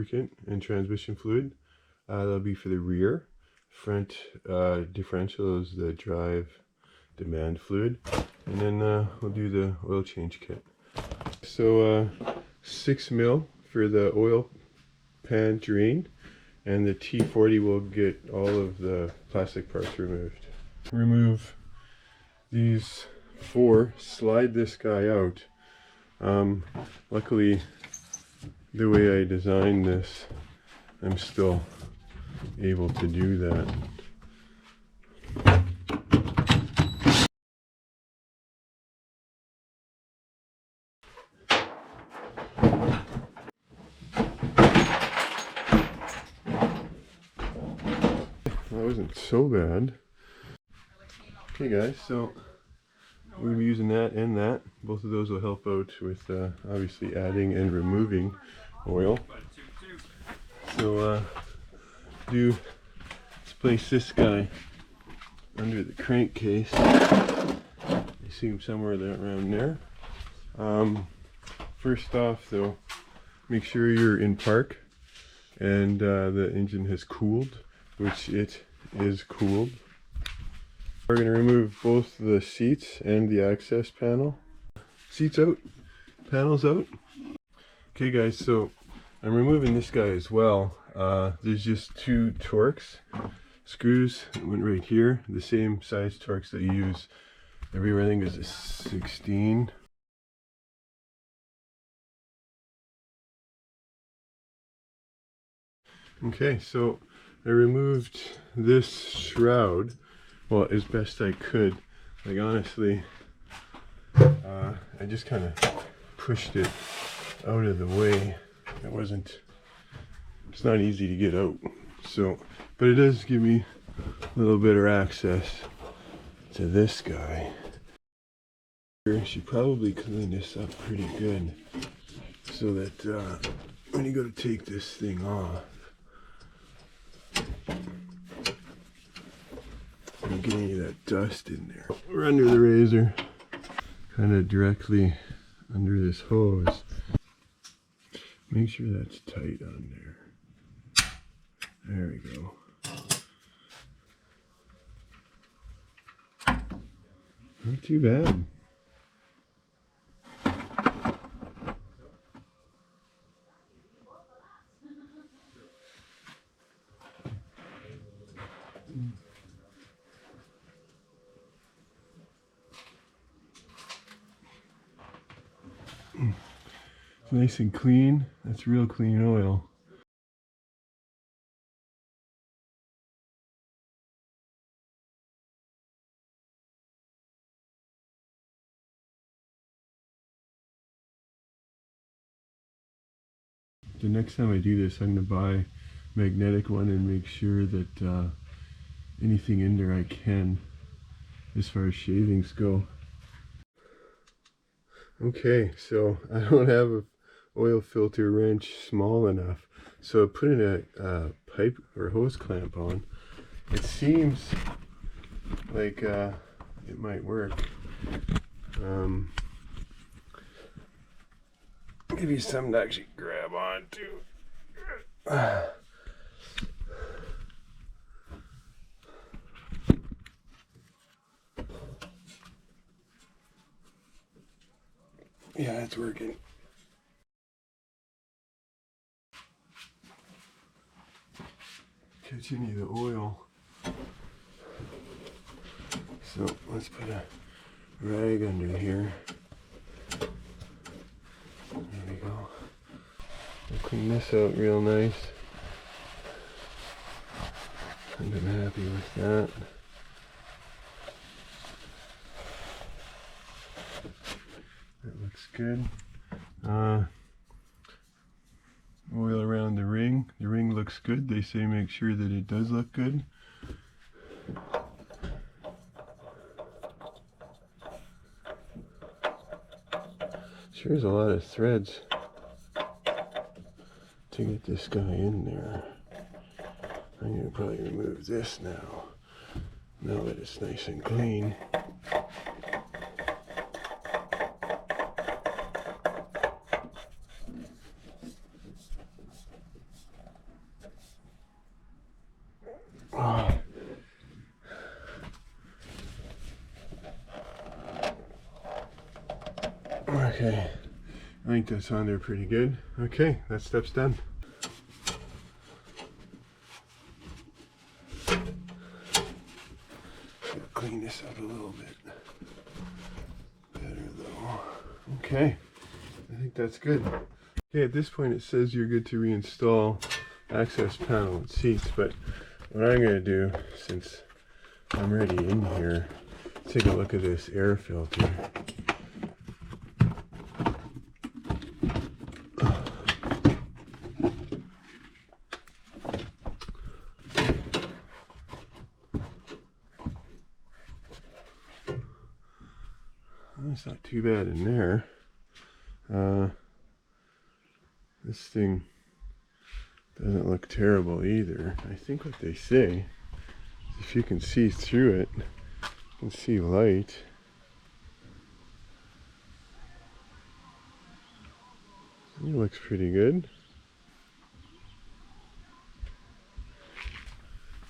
lubricant and transmission fluid. That'll be for the rear. Front differential is the drive demand fluid. And then we'll do the oil change kit. So 6 mil for the oil pan drain, and the T40 will get all of the plastic parts removed. Remove these 4, slide this guy out. Luckily, the way I designed this, I'm still able to do that. That wasn't so bad. Okay guys, so we'll be using that and that. Both of those will help out with obviously adding and removing oil. So let's place this guy under the crankcase. You see him somewhere around there. First off though, make sure you're in park and the engine has cooled, which it is cooled. We're going to remove both the seats and the access panel. Seats out, panels out. Okay guys, so I'm removing this guy as well. There's just 2 Torx screws that went right here, the same size Torx that you use everywhere. I think it's a 16. Okay, so I removed this shroud, well, as best I could. Like honestly, I just kind of pushed it out of the way. It's not easy to get out. So, but it does give me a little better access to this guy. I should probably clean this up pretty good so that when you go to take this thing off, don't get any of that dust in there. We're under the razor, kind of directly under this hose. Make sure that's tight on there. There we go. Not too bad. It's nice and clean. That's real clean oil. The next time I do this, I'm going to buy a magnetic one and make sure that anything in there I can as far as shavings go. Okay, so I don't have a oil filter wrench small enough, so putting a pipe or hose clamp on, it seems like it might work. Give you something to actually grab onto. Yeah, it's working. Catch any of the oil. So let's put a rag under here. There we go. I'll clean this out real nice. And I'm happy with that. That looks good. Oil around the ring. The ring looks good. They say make sure that it does look good. Sure is a lot of threads to get this guy in there. I'm going to probably remove this now that it's nice and clean. Okay, I think that's on there pretty good. Okay, that step's done. Clean this up a little bit better though. Okay, I think that's good. Okay, at this point it says you're good to reinstall access panel and seats, but what I'm going to do, since I'm already in here, take a look at this air filter. It's not too bad in there. This thing doesn't look terrible either. I think what they say is if you can see through it, you can see light. It looks pretty good.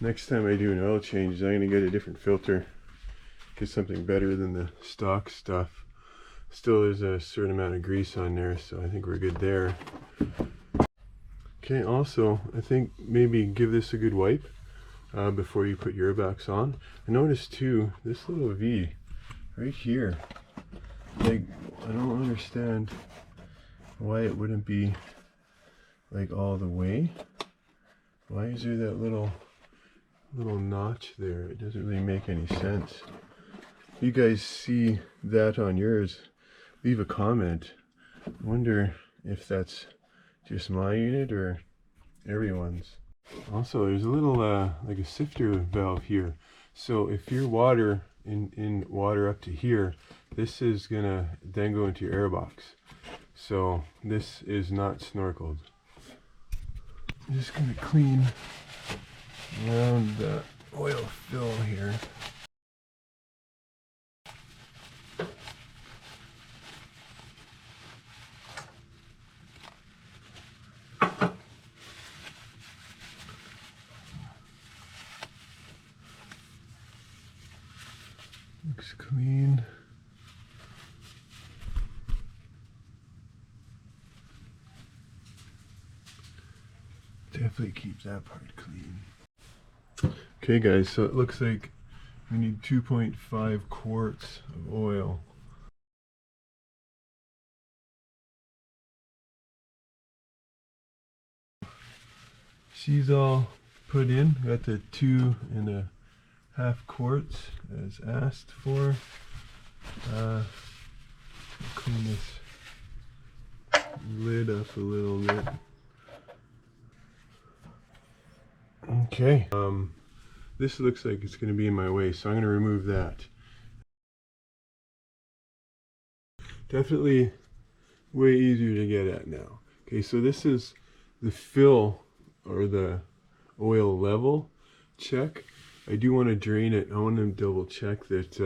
Next time I do an oil change, I'm going to get a different filter. Get something better than the stock stuff. Still, there's a certain amount of grease on there, so I think we're good there. Okay, also, I think maybe give this a good wipe before you put your airbox on. I noticed too, this little V right here, like, I don't understand why it wouldn't be like all the way. Why is there that little notch there? It doesn't really make any sense. If you guys see that on yours, leave a comment. I wonder if that's just my unit or everyone's. Also, there's a little like a sifter valve here. So if your water in water up to here, this is gonna then go into your airbox. So this is not snorkeled. I'm just gonna clean around the oil fill here. Looks clean. Definitely keeps that part clean. Okay guys, so it looks like we need 2.5 quarts of oil. She's all put in, got the 2.5 quarts as asked for. Clean this lid up a little bit. Okay, this looks like it's going to be in my way, so I'm going to remove that. Definitely way easier to get at now. Okay, so this is the fill or the oil level check. I do want to drain it. I want to double check that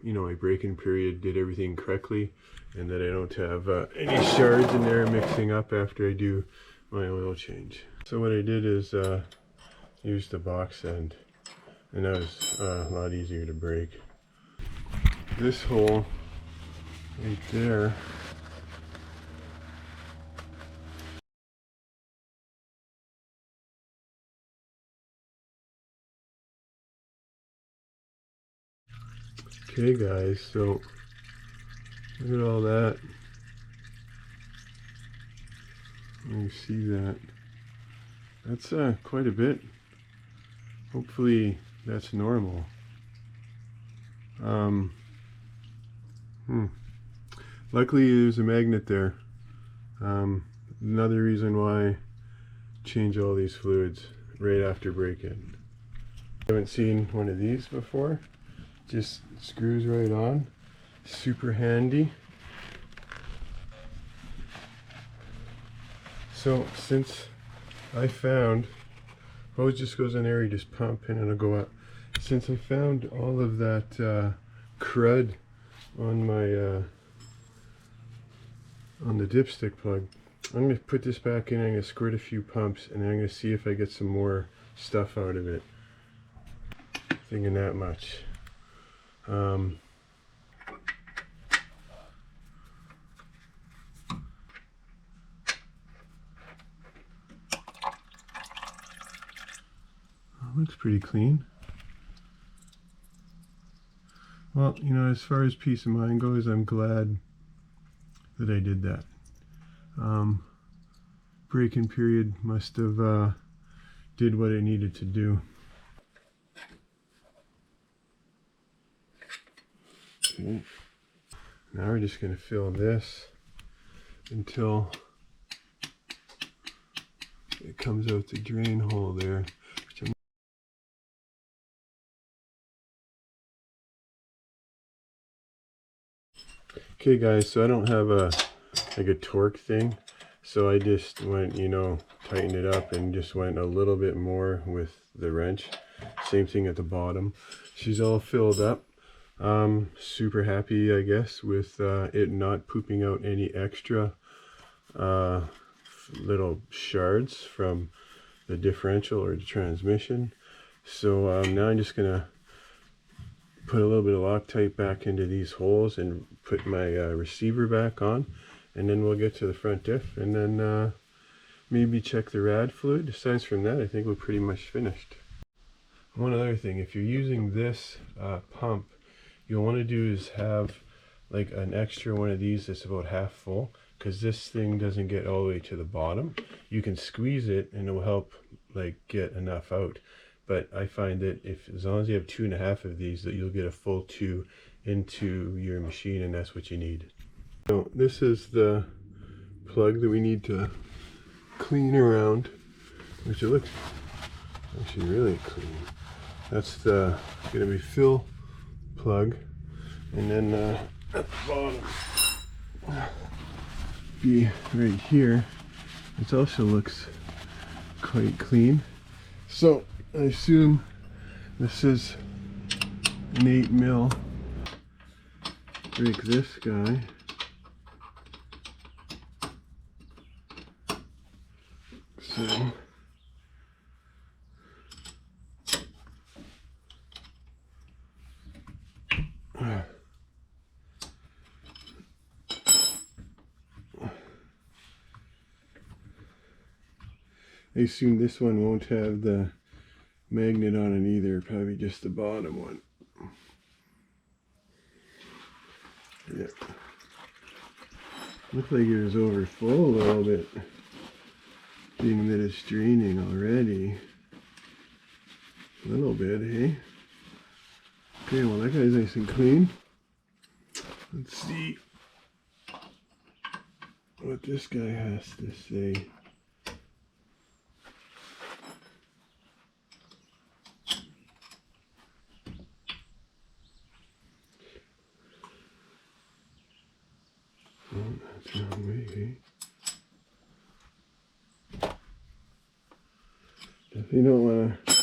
you know, my break-in period did everything correctly and that I don't have any shards in there mixing up after I do my oil change. So what I did is use the box end, and that was a lot easier to break. This hole right there, okay guys, so look at all that. You see that? That's quite a bit. Hopefully that's normal. Luckily there's a magnet there. Another reason why change all these fluids right after break-in. Haven't seen one of these before. Just screws right on. Super handy. So since I found, hose just goes in there, you just pump and it'll go up. Since I found all of that crud on my on the dipstick plug, I'm going to put this back in, I'm going to squirt a few pumps, and then I'm going to see if I get some more stuff out of it. Thinking that much. looks pretty clean. Well, you know, as far as peace of mind goes, I'm glad that I did that. Break-in period must have did what it needed to do. Okay. Now we're just going to fill this until it comes out the drain hole there. Okay guys, so I don't have like a torque thing, so I just went, you know, tightened it up and just went a little bit more with the wrench. Same thing at the bottom. She's all filled up. Super happy, I guess, with it not pooping out any extra little shards from the differential or the transmission. So now I'm just gonna put a little bit of Loctite back into these holes and put my receiver back on, and then we'll get to the front diff and then maybe check the rad fluid. Aside from that, I think we're pretty much finished. One other thing, if you're using this pump, you'll want to do is have like an extra one of these that's about half full, because this thing doesn't get all the way to the bottom. You can squeeze it and it will help like get enough out. But I find that as long as you have 2.5 of these, that you'll get a full 2 into your machine, and that's what you need. So this is the plug that we need to clean around, which it looks actually really clean. That's the gonna be fill plug, and then at the bottom be right here. It also looks quite clean. So I assume this is an 8 mil. Break this guy. So I assume this one won't have the magnet on it either, probably just the bottom one. Yeah. Looks like it was over full a little bit, being that it's draining already. A little bit, hey? Okay, well that guy's nice and clean. Let's see what this guy has to say. Oh, that's the wrong way, eh? Definitely don't want to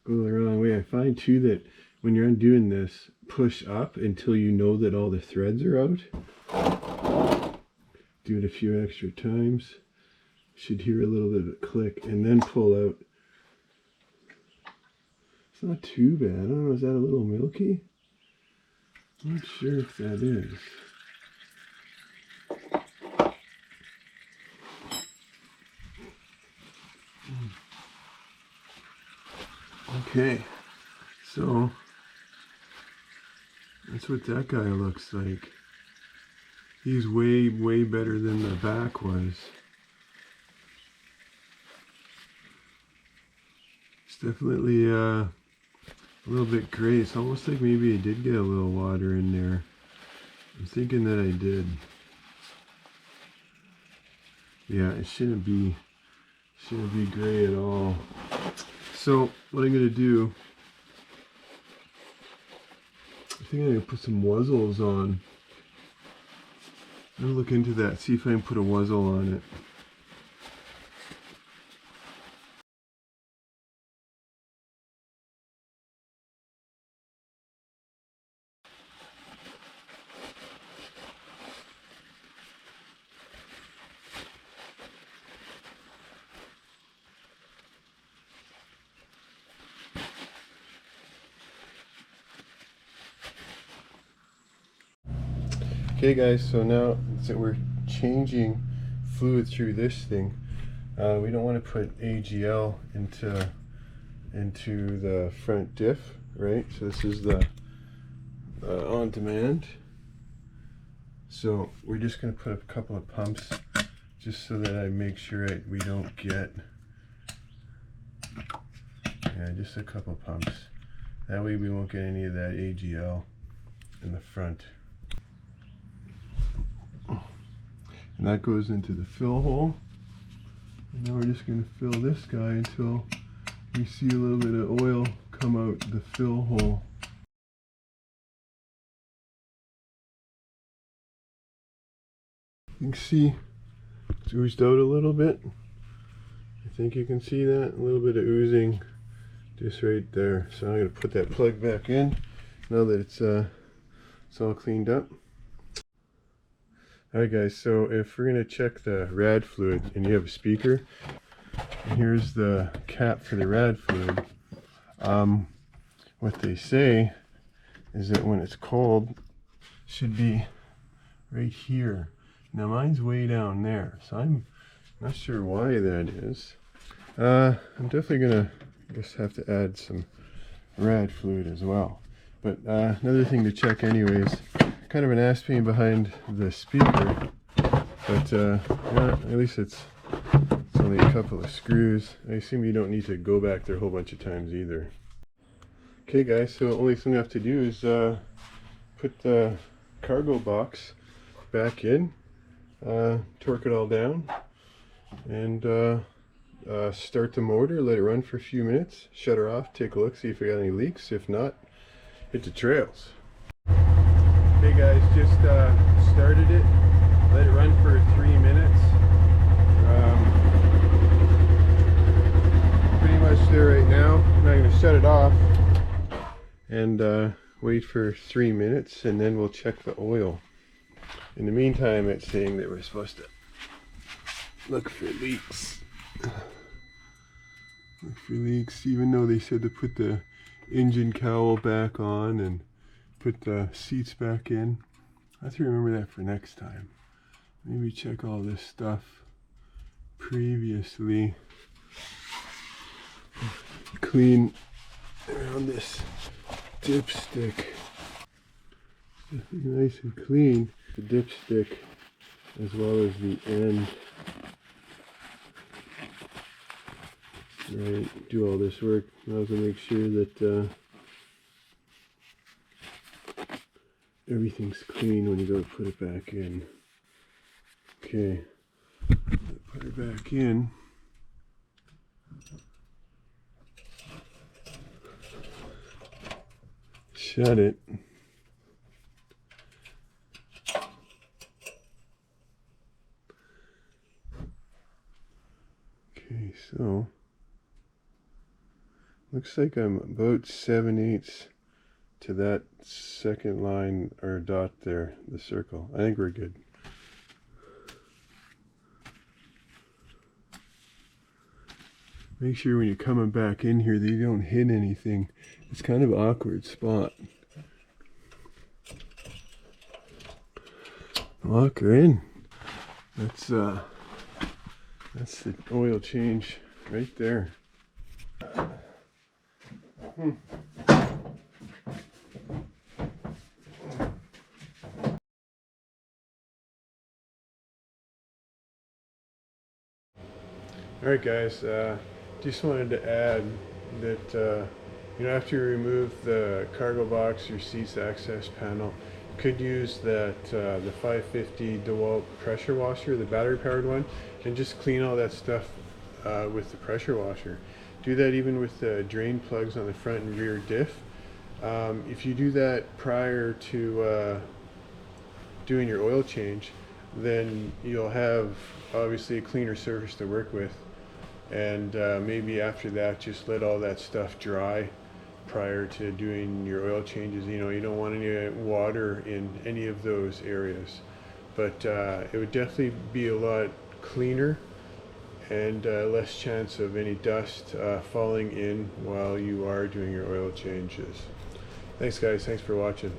go the wrong way. I find too that when you're undoing this, push up until you know that all the threads are out. Do it a few extra times. Should hear a little bit of a click, and then pull out. It's not too bad. I don't know, is that a little milky? I'm not sure if that is. Okay, so that's what that guy looks like. He's way better than the back was. It's definitely a little bit gray. It's almost like maybe I did get a little water in there. I'm thinking that I did. Yeah, it shouldn't be gray at all. So what I'm gonna do, I think I'm gonna put some wuzzles on. I'm gonna look into that, see if I can put a wuzzle on it. Okay guys, so now that we're changing fluid through this thing, we don't want to put AGL into into the front diff, right? So this is the on demand. So we're just going to put a couple of pumps just so that I make sure we don't get, just a couple pumps. That way we won't get any of that AGL in the front. And that goes into the fill hole. And now we're just going to fill this guy until we see a little bit of oil come out the fill hole. You can see it's oozed out a little bit. I think you can see that, a little bit of oozing just right there. So I'm going to put that plug back in now that it's all cleaned up. Alright guys, so if we're going to check the rad fluid and you have a speaker, and here's the cap for the rad fluid, what they say is that when it's cold, it should be right here. Now mine's way down there, so I'm not sure why that is. I'm definitely gonna have to add some rad fluid as well. But another thing to check anyways, kind of an ass pain behind the speaker, but at least it's only a couple of screws. I assume you don't need to go back there a whole bunch of times either. Okay guys, so the only thing I have to do is put the cargo box back in, torque it all down, and start the motor, let it run for a few minutes, shut her off, take a look, see if we got any leaks. If not, hit the trails. Okay guys, just started it, let it run for 3 minutes. Pretty much there right now. I'm not going to shut it off and wait for 3 minutes, and then we'll check the oil. In the meantime, it's saying that we're supposed to look for leaks. Look for leaks, even though they said to put the engine cowl back on and put the seats back in. I have to remember that for next time. Maybe check all this stuff previously. Clean around this dipstick. Nice and clean. The dipstick as well as the end. Right, do all this work. I also make sure that everything's clean when you go to put it back in. Okay, put it back in. Shut it. Okay, so looks like I'm about 7/8 to that second line or dot there, the circle. I think we're good. Make sure when you're coming back in here that you don't hit anything. It's kind of an awkward spot. Lock her in. That's the oil change right there. Alright guys, just wanted to add that after you remove the cargo box, your seats access panel, you could use that the 550 DeWalt pressure washer, the battery powered one, and just clean all that stuff with the pressure washer. Do that even with the drain plugs on the front and rear diff. If you do that prior to doing your oil change, then you'll have obviously a cleaner surface to work with, and maybe after that just let all that stuff dry prior to doing your oil changes. You don't want any water in any of those areas, but it would definitely be a lot cleaner and less chance of any dust falling in while you are doing your oil changes. Thanks guys, thanks for watching.